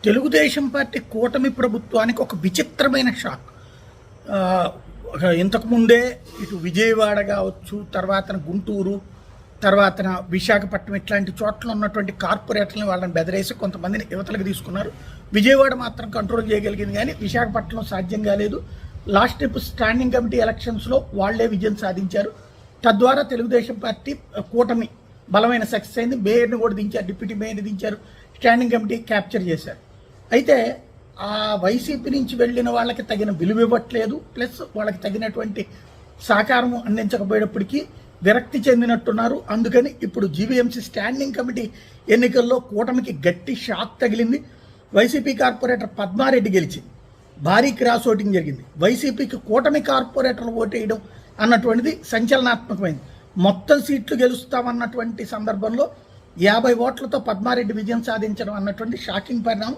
Telugu Desam party కూటమి ప్రభుత్వానికి ఒక విచిత్రమైన షాక్. ఇంతకుముందే ఇటు విజయవాడ కావచ్చు, తర్వాత గుంటూరు, తర్వాత విశాఖపట్నం ఇట్లాంటి చోట్ల ఉన్నటువంటి కార్పొరేట్లని వాళ్ళని బెదిరేసి కొంతమందిని యువతలకు తీసుకున్నారు. విజయవాడ మాత్రం కంట్రోల్ చేయగలిగింది, కానీ విశాఖపట్నం సాధ్యం కాలేదు. లాస్ట్ ట్రిప్ స్టాండింగ్ కమిటీ ఎలక్షన్స్లో వాళ్లే విజయం సాధించారు. తద్వారా తెలుగుదేశం పార్టీ కూటమి బలమైన సక్సెస్ అయింది. మేయర్ని కూడా దించారు, డిప్యూటీ మేయర్ని దించారు, స్టాండింగ్ కమిటీ క్యాప్చర్ చేశారు. అయితే ఆ వైసీపీ నుంచి వెళ్ళిన వాళ్ళకి తగిన విలువ ఇవ్వట్లేదు, ప్లస్ వాళ్ళకి తగినటువంటి సహకారం అందించకపోయేటప్పటికీ విరక్తి చెందినట్టున్నారు. అందుకని ఇప్పుడు జీవీఎంసీ స్టాండింగ్ కమిటీ ఎన్నికల్లో కూటమికి గట్టి షాక్ తగిలింది. వైసీపీ కార్పొరేటర్ పద్మారెడ్డి గెలిచింది, భారీ క్రాస్ ఓటింగ్ జరిగింది. వైసీపీకి కూటమి కార్పొరేటర్లు ఓటేయడం అన్నటువంటిది సంచలనాత్మకమైంది. మొత్తం సీట్లు గెలుస్తామన్నటువంటి సందర్భంలో 50 ఓట్లతో పద్మారెడ్డి విజయం సాధించడం అన్నటువంటి షాకింగ్ పరిణామం.